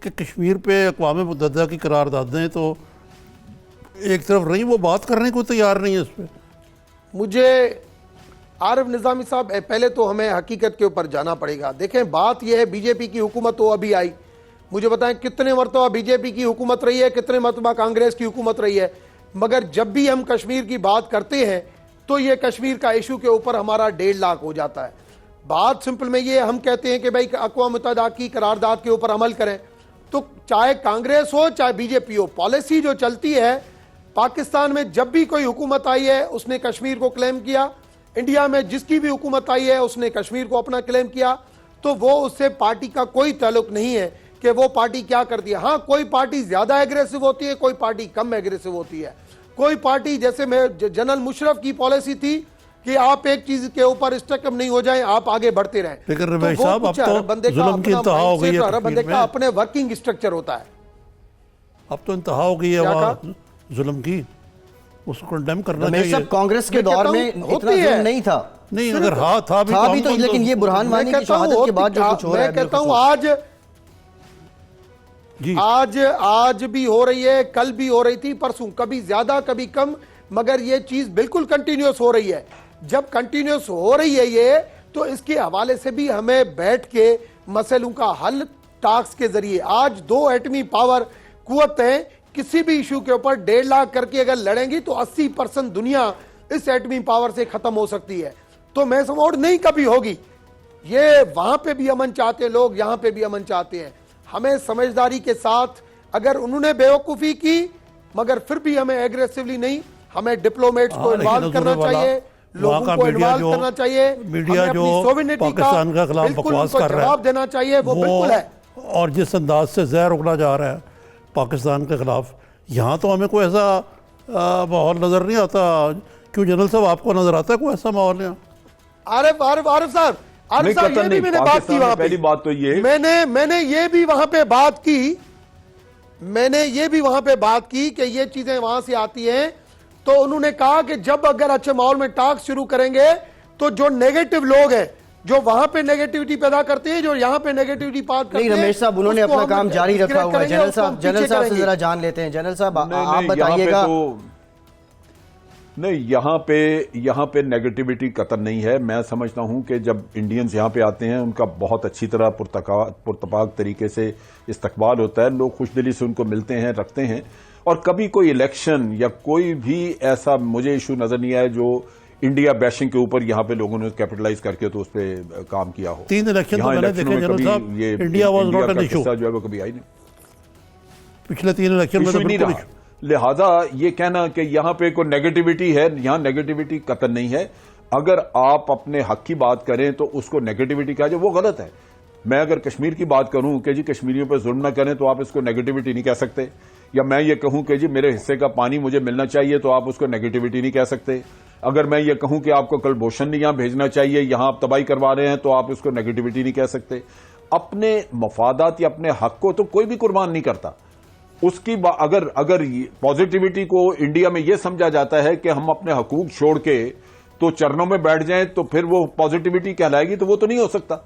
कि कश्मीर पे अक़वाम मुत्तहिदा की करारदादें तो एक तरफ रही, वो बात करने को तैयार नहीं है इस पर? मुझे आरिफ निज़ामी साहब, पहले तो हमें हकीकत के ऊपर जाना पड़ेगा। देखें, बात यह है, बीजेपी की हुकूमत तो अभी आई, मुझे बताएं कितने मरतबा बीजेपी की हुकूमत रही है, कितने मरतबा कांग्रेस की हुकूमत रही है, मगर जब भी हम कश्मीर की बात करते हैं तो ये कश्मीर का इशू के ऊपर हमारा 1.5 लाख हो जाता है। बात सिंपल में ये, हम कहते हैं कि भाई अक़वाम मुत्तहिदा की करारदाद के ऊपर अमल करें, तो चाहे कांग्रेस हो चाहे बीजेपी हो, पॉलिसी जो चलती है पाकिस्तान में, जब भी कोई हुकूमत आई है उसने कश्मीर को क्लेम किया, इंडिया में जिसकी भी हुकूमत आई है उसने कश्मीर को अपना क्लेम किया, तो वो उससे पार्टी का कोई ताल्लुक नहीं है कि वो पार्टी क्या करती है। हाँ, कोई पार्टी ज्यादा एग्रेसिव होती है, कोई पार्टी कम एग्रेसिव होती है। कोई पार्टी, जैसे मैं जनरल मुशर्रफ की पॉलिसी थी कि आप एक चीज के ऊपर स्टकअप नहीं हो जाए, आप आगे बढ़ते रहें। लेकिन रमेश साहब, अब तो जुल्म की इंतहा हो गई है, हर बंदे का अपने वर्किंग स्ट्रक्चर होता है। अब तो इंतहा हो गई है जुल्म की, उसको कंडेम करना चाहिए। सब कांग्रेस के दौर में इतना जुल्म नहीं था। नहीं, अगर था भी तो, लेकिन ये बुरहान वानी की शहादत के बाद जो कुछ हो रहा है, मैं कहता हूं आज भी हो रही है, कल भी हो रही थी, परसों, कभी ज्यादा कभी कम, मगर ये चीज बिल्कुल कंटिन्यूस हो रही है। जब कंटिन्यूस हो रही है ये, तो इसके हवाले से भी हमें बैठ के मसलों का हल टास्क के जरिए, आज 2 एटमी पावर कुव्वतें किसी भी इशू के ऊपर 1.5 लाख करके अगर लड़ेंगी तो 80% दुनिया इस एटमी पावर से खत्म हो सकती है। तो मैं समझ नहीं कभी होगी। ये वहां पे भी अमन चाहते हैं लोग, यहां पे भी अमन चाहते हैं। हमें समझदारी के साथ, अगर उन्होंने बेवकूफी की मगर फिर भी हमें एग्रेसिवली नहीं, हमें डिप्लोमेट्स को इन्वॉल्व करना चाहिए, लोगों को इन्वॉल्व करना चाहिए, मीडिया जो पाकिस्तान का खिलाफ बकवास कर रहा है जवाब देना चाहिए, वो बिल्कुल है। और जिस अंदाज से जहर उगला जा रहा है पाकिस्तान के खिलाफ, यहाँ तो हमें कोई ऐसा माहौल नजर नहीं आता। क्यों जनरल साहब, आपको नजर आता है कोई ऐसा माहौल यहाँ? आरिफ साहब, ये भी मैंने बात की वहां पे। पहली बात तो ये, मैंने ये भी वहां पे बात की, मैंने ये भी वहां पे बात की कि ये चीजें वहां से आती हैं। तो उन्होंने कहा कि जब अगर अच्छे माहौल में टास्क शुरू करेंगे तो जो नेगेटिव लोग हैं, जो वहां पे नेगेटिविटी पैदा करते हैं, जो यहाँ पे नेगेटिविटी पास करते हैं, नहीं रमेश साहब, उन्होंने अपना काम जारी रखा हुआ है। जनरल साहब से जरा जान लेते हैं। जनरल साहब, आप बताइएगा। नहीं, यहाँ पे नेगेटिविटी कतई नहीं है। मैं समझता हूं कि जब इंडियंस यहाँ पे आते हैं उनका बहुत अच्छी तरह पुरतपाक तरीके से इस्तकबाल होता है। लोग खुशदिली से उनको मिलते हैं, रखते हैं। और कभी कोई इलेक्शन या कोई भी ऐसा मुझे इशू नजर नहीं आया जो इंडिया बैशिंग के ऊपर यहाँ पे लोगों ने कैपिटलाइज करके तो उस पर काम किया हो। 3 इलेक्शन तो मैंने देखे जनरल साहब, India was not an issue जो है वो कभी आई नहीं। पिछले 3 इलेक्शन में तो बिल्कुल। लिहाजा ये कहना कि यहाँ पे कोई नेगेटिविटी है, यहाँ नेगेटिविटी कतई नहीं है। अगर आप अपने हक की बात करें तो उसको नेगेटिविटी कहा जाए, वो गलत है। मैं अगर कश्मीर की बात करूं कि जी कश्मीरियों पर जुल्म न करें तो आप इसको नेगेटिविटी नहीं कह सकते। या मैं ये कहूं कि जी मेरे हिस्से का पानी मुझे मिलना चाहिए तो आप उसको नेगेटिविटी नहीं कह सकते। अगर मैं ये कहूं कि आपको कलभूषण नहीं यहां भेजना चाहिए, यहां आप तबाही करवा रहे हैं, तो आप उसको नेगेटिविटी नहीं कह सकते। अपने मफादात या अपने हक को तो कोई भी कुर्बान नहीं करता। उसकी अगर पॉजिटिविटी को इंडिया में यह समझा जाता है कि हम अपने हकूक छोड़ के तो चरणों में बैठ जाएं तो फिर वो पॉजिटिविटी कहलाएगी, तो वो तो नहीं हो सकता।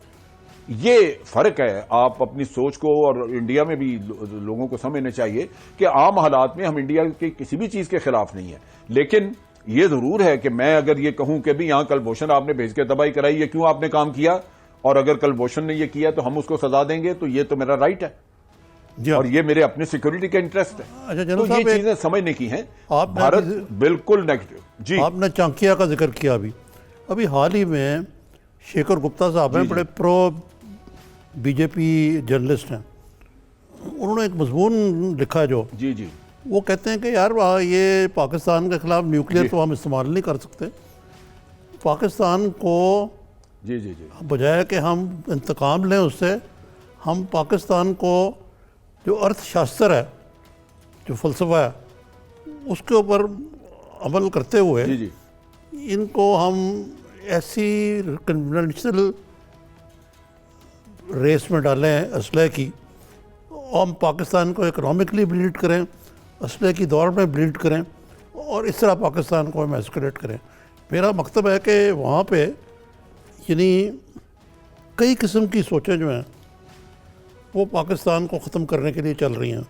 ये फर्क है। आप अपनी सोच को, और इंडिया में भी लोगों को समझना चाहिए कि आम हालात में हम इंडिया के किसी भी चीज के खिलाफ नहीं है। लेकिन ये जरूर है कि मैं अगर ये कहूं कि भी यहां कलभूषण आपने भेज के तबाही कराई, ये क्यों आपने काम किया, और अगर कलभूषण ने ये किया तो हम उसको सजा देंगे, तो ये तो मेरा राइट है और ये मेरे अपने सिक्योरिटी का इंटरेस्ट है। अच्छा, तो ये चीजें समझने की हैं। भारत बिल्कुल नेगेटिव। जी, आपने चांकिया का जिक्र किया। अभी हाल ही में शेखर गुप्ता साहब हैं, बड़े प्रो बीजेपी जर्नलिस्ट हैं। उन्होंने एक मजमून लिखा है जो जी वो कहते हैं कि यार ये पाकिस्तान के खिलाफ न्यूक्लियर तो हम इस्तेमाल नहीं कर सकते। पाकिस्तान को जी बजाय कि हम इंतकाम लें उससे, हम पाकिस्तान को जो अर्थशास्त्र है, जो फलसफा है, उसके ऊपर अमल करते हुए इनको हम ऐसी कन्वेंशनल रेस में डालें असलहे की, और हम पाकिस्तान को इकोनॉमिकली ब्लीड करें, असलहे की दौर में ब्लीड करें, और इस तरह पाकिस्तान को हम एस्केलेट करें। मेरा मकसद है कि वहाँ पे यानी कई किस्म की सोचें जो हैं वो पाकिस्तान को ख़त्म करने के लिए चल रही हैं,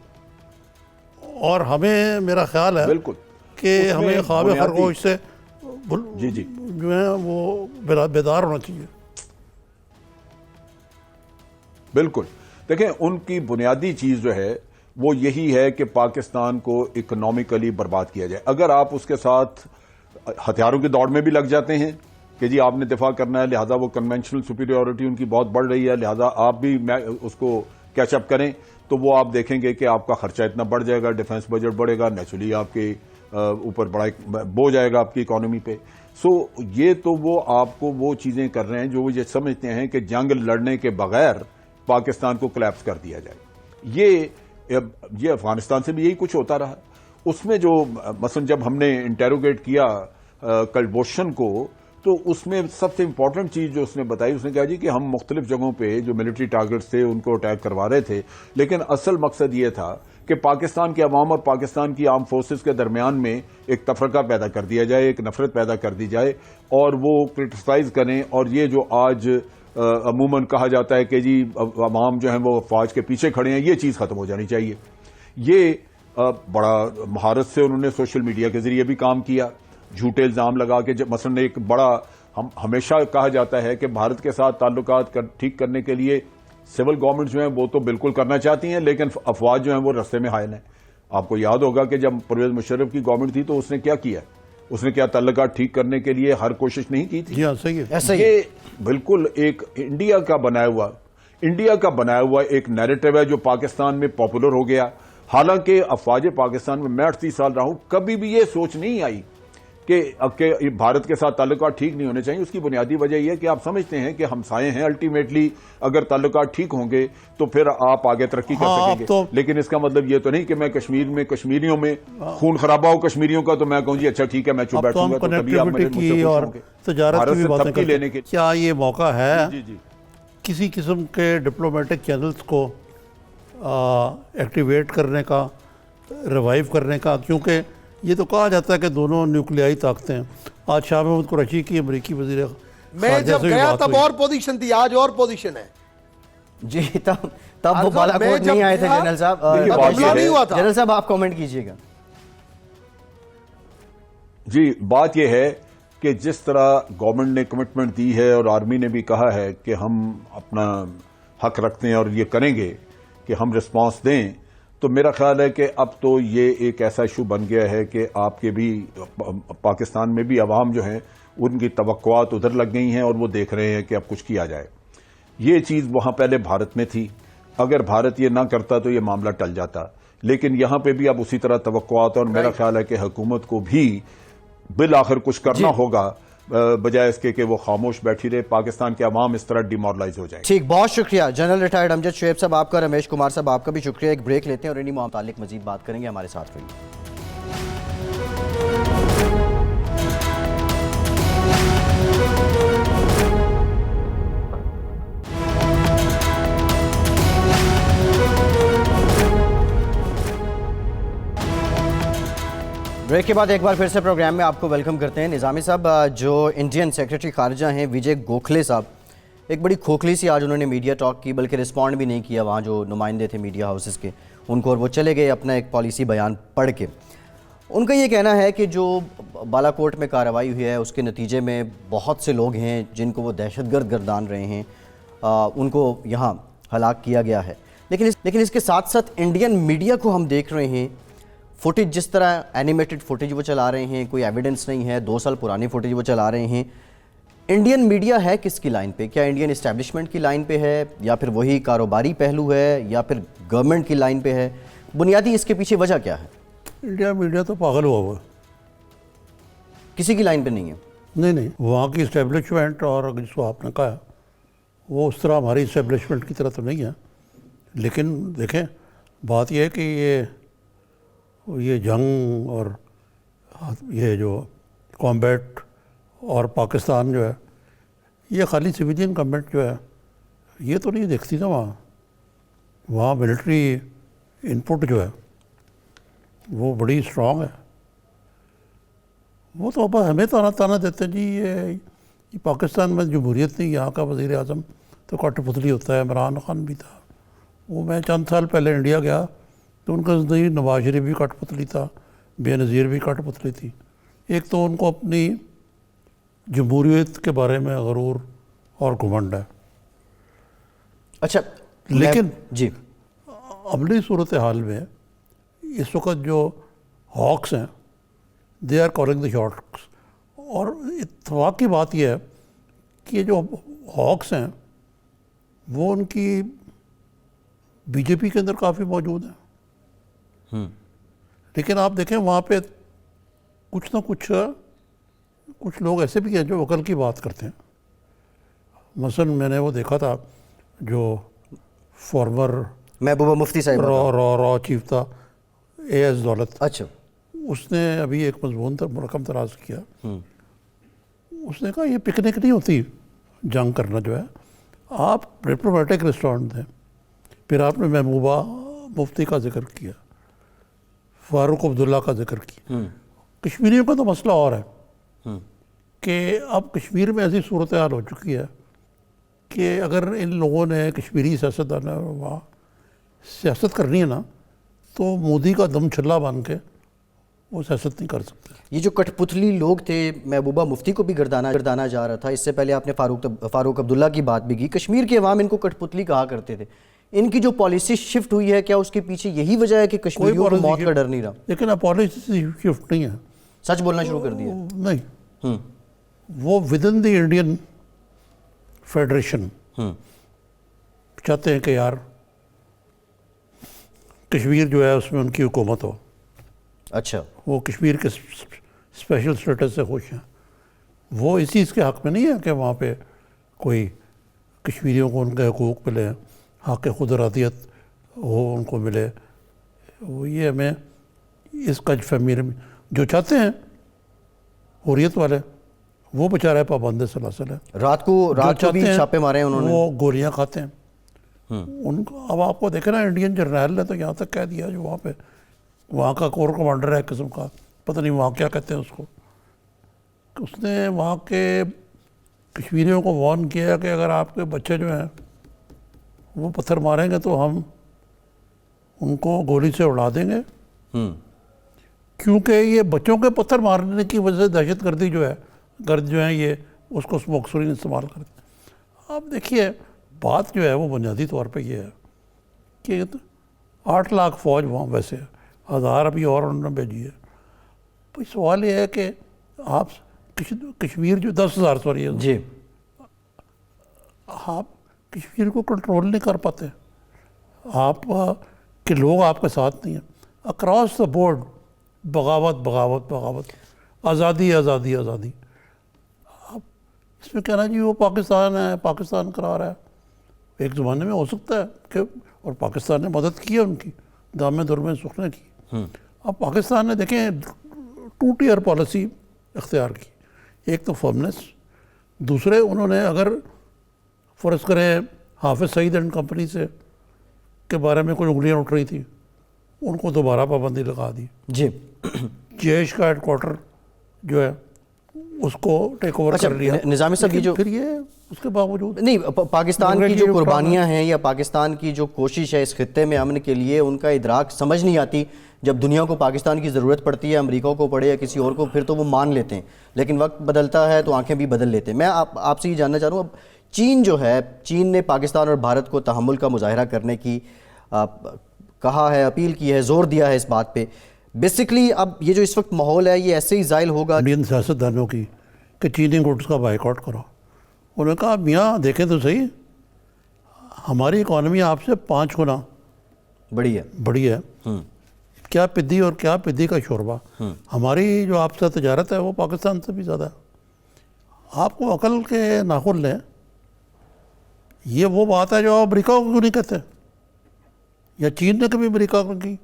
और हमें, मेरा ख्याल है कि हमें ख्वाब खरगोश से जो है वो बेदार होना चाहिए। बिल्कुल। देखें, उनकी बुनियादी चीज जो है वो यही है कि पाकिस्तान को इकोनॉमिकली बर्बाद किया जाए। अगर आप उसके साथ हथियारों की दौड़ में भी लग जाते हैं कि जी आपने दिफा करना है, लिहाजा वो कन्वेंशनल सुपीरियोरिटी उनकी बहुत बढ़ रही है, लिहाजा आप भी उसको कैचअप करें, तो वो आप देखेंगे कि आपका खर्चा इतना बढ़ जाएगा, डिफेंस बजट बढ़ेगा, नेचुरली आपके ऊपर बड़ा बोझ आएगा आपकी इकोनॉमी पे। सो ये तो वो आपको वो चीजें कर रहे हैं जो वो ये समझते हैं कि जंग लड़ने के बगैर पाकिस्तान को कोलैप्स कर दिया जाए। ये अफगानिस्तान से भी यही कुछ होता रहा। उसमें जो मसलन जब हमने इंटेरोगेट किया कलभूषण को, तो उसमें सबसे इंपॉर्टेंट चीज जो उसने बताई, उसने कहा जी कि हम मुख्तलिफ जगहों पे जो मिलिट्री टारगेट्स थे उनको अटैक करवा रहे थे, लेकिन असल मकसद ये था कि पाकिस्तान की अवाम और पाकिस्तान की आर्म फोर्सेस के दरमियान में एक तफरका पैदा कर दिया जाए, एक नफरत पैदा कर दी जाए, और वो क्रिटिसाइज करें। और ये जो आज अमूमन कहा जाता है कि जी अवाम जो है वो फौज के पीछे खड़े हैं, ये चीज खत्म हो जानी चाहिए। ये बड़ा महारत से उन्होंने सोशल मीडिया के जरिए भी काम किया, झूठे इल्जाम लगा के। जब मसलन एक बड़ा हम हमेशा कहा जाता है कि भारत के साथ ताल्लुकात ठीक करने के लिए सिविल गवर्नमेंट जो है वो तो बिल्कुल करना चाहती हैं, लेकिन अफवाज जो है वो रास्ते में हायल हैं। आपको याद होगा कि जब परवेज मुशर्रफ की गवर्नमेंट थी तो उसने क्या किया, उसने क्या ताल्लुकात ठीक करने के लिए हर कोशिश नहीं की थी? जी हाँ, सही है। ऐसा ही ये बिल्कुल एक इंडिया का बनाया हुआ एक नैरेटिव है जो पाकिस्तान में पॉपुलर हो गया। हालांकि अफवाज पाकिस्तान में मैं 38 साल रहा हूं, कभी भी ये सोच नहीं आई कि भारत के साथ ताल्लुकात ठीक नहीं होने चाहिए। उसकी बुनियादी वजह यह है कि आप समझते हैं कि हमसाये हैं, अल्टीमेटली अगर ताल्लुकात ठीक होंगे तो फिर आप आगे तरक्की कर सकेंगे। लेकिन इसका मतलब ये तो नहीं कि मैं कश्मीर में कश्मीरियों में खून खराबा हो कश्मीरियों का तो मैं कहूँ जी अच्छा ठीक है मैं चुप बैठूंगा, तो तभी आप मेरे मुझसे पूछोगे तजारत की बातें थपकी लेने के। क्या ये मौका है जी जी किसी किस्म के डिप्लोमेटिक चैनल्स को एक्टिवेट करने का, रिवाइव करने का? क्योंकि ये तो कहा जाता है कि दोनों न्यूक्लियाई ताकतें हैं। आज शाह महमूद कुरैशी की अमरीकी वज़ीर मैं जब गया तब और पोजीशन थी, आज और पोजीशन है जी। तब वो बालाकोट नहीं आए थे जनरल साहब। हमला नहीं हुआ था। जनरल साहब आप कमेंट कीजिएगा। जी, बात यह है कि जिस तरह गवर्नमेंट ने कमिटमेंट दी है और आर्मी ने भी कहा है कि हम अपना हक रखते हैं और ये करेंगे कि हम रिस्पांस दें, तो मेरा ख्याल है कि अब तो ये एक ऐसा इशू बन गया है कि आपके भी पाकिस्तान में भी अवाम जो है उनकी तवक्कुआत उधर लग गई हैं और वो देख रहे हैं कि अब कुछ किया जाए। ये चीज़ वहां पहले भारत में थी, अगर भारत ये ना करता तो ये मामला टल जाता, लेकिन यहां पे भी अब उसी तरह तवक्कुआत है और मेरा ख्याल है कि हुकूमत को भी बिल आखिर कुछ करना होगा, बजाय इसके कि वो खामोश बैठी रहे। पाकिस्तान के अवाम इस तरह डिमोरलाइज हो जाए। ठीक, बहुत शुक्रिया जनरल रिटायर्ड अमजद शुएब साहब आपका, रमेश कुमार साहब आपका भी शुक्रिया। एक ब्रेक लेते हैं और इन्हीं मुतालिक मजीद बात करेंगे। हमारे साथ रहिए। ब्रेक के बाद एक बार फिर से प्रोग्राम में आपको वेलकम करते हैं। निज़ामी साहब, जो इंडियन सेक्रेटरी खारजा हैं विजय गोखले साहब, एक बड़ी खोखली सी आज उन्होंने मीडिया टॉक की, बल्कि रिस्पॉन्ड भी नहीं किया वहाँ जो नुमाइंदे थे मीडिया हाउसेस के उनको, और वो चले गए अपना एक पॉलिसी बयान पढ़ के। उनका ये कहना है कि जो बालाकोट में कार्रवाई हुई है उसके नतीजे में बहुत से लोग हैं जिनको वो दहशतगर्द गर्दान रहे हैं, उनको यहाँ हलाक किया गया है। लेकिन इसके साथ साथ इंडियन मीडिया को हम देख रहे हैं, फुटेज जिस तरह एनिमेटेड फुटेज वो चला रहे हैं, कोई एविडेंस नहीं है, 2 साल पुरानी फुटेज वो चला रहे हैं। इंडियन मीडिया है किसकी लाइन पे? क्या इंडियन इस्टेब्लिशमेंट की लाइन पे है, या फिर वही कारोबारी पहलू है, या फिर गवर्नमेंट की लाइन पे है? बुनियादी इसके पीछे वजह क्या है? इंडिया मीडिया तो पागल हुआ है, किसी की लाइन पे नहीं है। नहीं, वहाँ की इस्टेब्लिशमेंट और जिसको आपने कहा वो उस तरह हमारी इस्टेब्लिशमेंट की तरह तो नहीं है। लेकिन देखें, बात यह है कि ये जंग और ये जो कॉम्बैट और पाकिस्तान जो है, ये खाली सिविलियन गवर्नमेंट जो है ये तो नहीं देखती ना। वहाँ मिलिट्री इनपुट जो है वो बड़ी स्ट्रॉन्ग है। वो तो अब हमें ताना देते हैं जी ये पाकिस्तान में जमहूरियत नहीं, यहाँ का वज़ीर आज़म तो कठपुतली होता है। इमरान खान भी था, वो मैं चंद साल पहले इंडिया गया तो उनका ज़िंदगी नवाज शरीफ भी कठपुतली था, बेनज़ीर भी कठपुतली थी। एक तो उनको अपनी जमहूरियत के बारे में गरूर और घुमंड है। अच्छा, लेकिन जी अमली सूरत हाल में इस वक्त जो हॉक्स हैं they are calling the shots. और इत्तेफाक की बात यह है कि जो हॉक्स हैं वो उनकी बीजेपी के अंदर काफ़ी मौजूद हैं। लेकिन आप देखें वहाँ पे कुछ ना कुछ लोग ऐसे भी हैं जो वकल की बात करते हैं। मसलन मैंने वो देखा था जो फॉर्मर महबूबा मुफ्ती साहब रॉ चीफ था AS दौलत, अच्छा, उसने अभी एक मजमून रकम तराज किया। उसने कहा ये पिकनिक नहीं होती जंग करना जो है, आप डिप्लोमेटिक रेस्टोरेंट दें। फिर आपने महबूबा मुफ्ती का जिक्र किया, फारूक अब्दुल्ला का जिक्र किया। कश्मीरियों का तो मसला और है कि अब कश्मीर में ऐसी सूरत हाल हो चुकी है कि अगर इन लोगों ने कश्मीरी सियासतदान वहाँ सियासत करनी है ना, तो मोदी का दम छल्ला बन के वो सियासत नहीं कर सकते। ये जो कठपुतली लोग थे, महबूबा मुफ्ती को भी गर्दाना जा रहा था। इससे पहले आपने फारूक अब्दुल्ला की बात भी की। कश्मीर के अवाम इनको कठपुतली कहा करते थे। इनकी जो पॉलिसी शिफ्ट हुई है, क्या उसके पीछे यही वजह है कि कश्मीरियों को मौत का डर नहीं रहा? लेकिन पॉलिसी शिफ्ट नहीं है, सच बोलना शुरू कर दिया। नहीं, वो with in the Indian federation चाहते हैं कि यार कश्मीर जो है उसमें उनकी हुकूमत हो। अच्छा, वो कश्मीर के स्पेशल स्टेटस से खुश हैं। वो इस चीज़ के हक़ में नहीं है कि वहाँ पे कोई कश्मीरियों को उनके हकूक़ मिले, हक़ खुद इरादियत हो उनको मिले। वो ये हमें इसका फहमी जो चाहते हैं हुर्रियत वाले, वो बेचारे पाबंद सलासल है। रात को भी छापे मारे हैं उन्होंने। वो गोलियां खाते हैं उनको। अब आपको देखे ना, इंडियन जर्नल ने तो यहाँ तक कह दिया, जो वहाँ पे वहाँ का कोर कमांडर है किस्म का, पता नहीं वहाँ क्या कहते हैं उसको, उसने वहाँ के कश्मीरियों को वार्न किया कि अगर आपके बच्चे जो हैं वो पत्थर मारेंगे तो हम उनको गोली से उड़ा देंगे। क्योंकि ये बच्चों के पत्थर मारने की वजह से दहशतगर्दी गर्द जो है ये उसको स्मोकस्क्रीन इस्तेमाल करते हैं। अब देखिए, बात जो है वो बुनियादी तौर पे ये है कि 8 लाख फौज वहाँ वैसे है, 1000 अभी और उन्होंने भेजी है। तो सवाल ये है कि आप कश्मीर जो 10,000 सॉरी जी, आप कश्मीर को कंट्रोल नहीं कर पाते, आप के लोग आपके साथ नहीं हैं। अक्रॉस द बोर्ड बगावत बगावत बगावत, आज़ादी आज़ादी आज़ादी। आप इसमें कहना जी वो पाकिस्तान है, पाकिस्तान करा रहा है। एक ज़माने में हो सकता है कि, और पाकिस्तान ने मदद की है उनकी दामे दुरमे सुखने की। अब पाकिस्तान ने देखें 2 टियर पॉलिसी इख्तियार की। एक तो फर्मनेस, दूसरे उन्होंने अगर फ़र्ज़ करें हाफिज़ सईद एंड कंपनी से के बारे में कोई उंगलियां उठ रही थी, उनको दोबारा पाबंदी लगा दी। जी, जैश का हेडक्वार्टर जो है उसको टेक ओवर कर लिया। निज़ामी साहब, ये जो फिर ये उसके बावजूद नहीं, पाकिस्तान की जो कुर्बानियां हैं या पाकिस्तान की जो कोशिश है इस खित्ते में अमन के लिए, उनका इदराक समझ नहीं आती। जब दुनिया को पाकिस्तान की ज़रूरत पड़ती है, अमेरिका को पड़े या किसी और को, फिर तो वो मान लेते हैं, लेकिन वक्त बदलता है तो आंखें भी बदल लेते हैं। मैं आपसे ये जानना चाह रहा हूँ, अब चीन जो है, चीन ने पाकिस्तान और भारत को तहम्मुल का मुजाहरा करने की कहा है, अपील की है, जोर दिया है इस बात पे। बेसिकली अब ये जो इस वक्त माहौल है, ये ऐसे ही ज़ाहिल होगा। इंडियन सियासतदानों की कि चीनी गुड्स का बाइकआउट करो। उन्होंने कहा मियाँ देखें तो सही, हमारी इकॉनमी आपसे 5 गुना बड़ी है। क्या पिद्दी और क्या पिद्दी का शोरबा। हमारी जो आपसे तजारत है वो पाकिस्तान से भी ज़्यादा है। आपको अकल के नाखुन लें, ये वो बात है जो अमेरिका को क्यों नहीं कहते, या चीन ने कभी अमेरिका को की।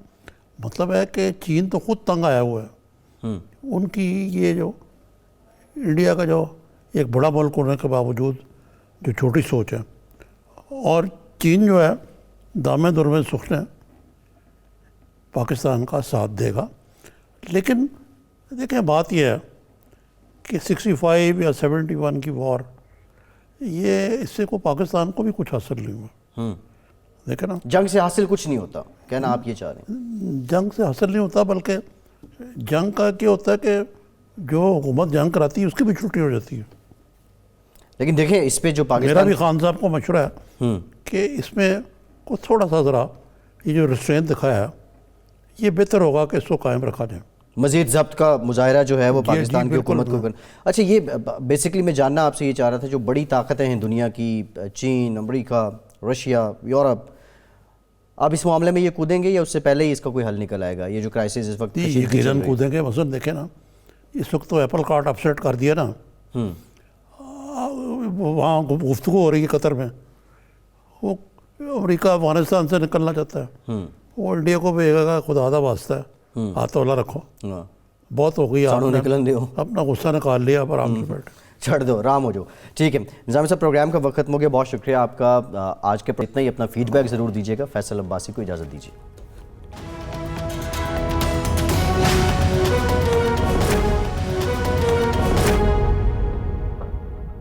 मतलब है कि चीन तो खुद तंग आया हुआ है। उनकी ये जो इंडिया का जो एक बड़ा मुल्क होने के बावजूद जो छोटी सोच है, और चीन जो है दामे दुरमे सुख ने पाकिस्तान का साथ देगा। लेकिन देखें, बात यह है कि 65 या 71 की वॉर, ये इससे को पाकिस्तान को भी कुछ हासिल नहीं हुआ। देखें ना, जंग से हासिल कुछ नहीं होता, कहना आप ये चाह रहे हैं? जंग से हासिल नहीं होता, बल्कि जंग का क्या होता है कि जो हुकूमत जंग कराती है उसकी भी छुट्टी हो जाती है। लेकिन देखें, इस पे जो पाकिस्तान, मेरा भी खान साहब को मशवरा है कि इसमें को थोड़ा सा ज़रा ये जो रिस्ट्रेंट दिखाया है, ये बेहतर होगा कि इसको कायम रखा जाए। मजीद जब्त का मुजाहरा जो है वो पाकिस्तान की हुकूमत को करना। अच्छा, ये बेसिकली मैं जानना आपसे ये चाह रहा था, जो बड़ी ताकतें हैं दुनिया की, चीन, अमेरिका, रशिया, यूरोप, आप इस मामले में ये कूदेंगे या उससे पहले ही इसका कोई हल निकल आएगा? ये जो क्राइसिस इस वक्त यकीनन कूदेंगे। मसलन देखें ना, इस वक्त तो एप्पल कार्ट अपसेट कर दिया ना, वहाँ गुफ्तगू हो रही है कतर में, वो अमेरिका अफगानिस्तान से निकलना चाहता है, वो इंडिया को भेजेगा, खुदा दा वास्ता है, हाथ तोला रखो, बहुत हो गई, आपने अपना गुस्सा निकाल लिया, पर आराम से बैठे, छोड़ दो, राम हो जाओ। ठीक है निज़ामी साहब, प्रोग्राम का वक्त खत्म हो गया, बहुत शुक्रिया आपका। आज के इतना ही, अपना फीडबैक ज़रूर दीजिएगा। फैसल अब्बासी को इजाज़त दीजिए।